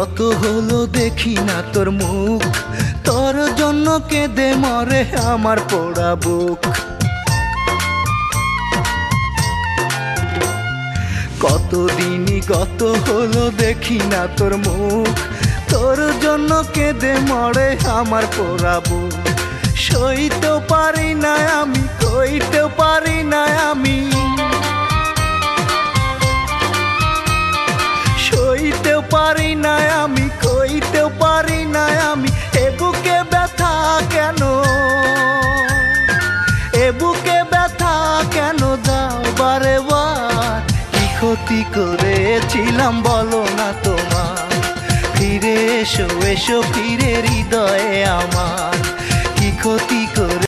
কত হলো দেখি না তোর মুখ, তোর জন্য কেঁদে মরে আমার পোড়া বুক। কতদিনই গত হলো দেখি না তোর মুখ, তোর জন্য কেঁদে মরে আমার পোড়া বুক। সইতেও পারি না আমি, কইতেও পারি না আমি, সইতেও পারি না আমি, কইতেও পারি না আমি। এ বুকে ব্যথা কেন, এ বুকে ব্যথা কেন দাও বারে বার। কি ক্ষতি করেছিলাম বলো না তোমার, ফিরে এসো এসো ফিরে হৃদয়ে আমার। কি ক্ষতি করে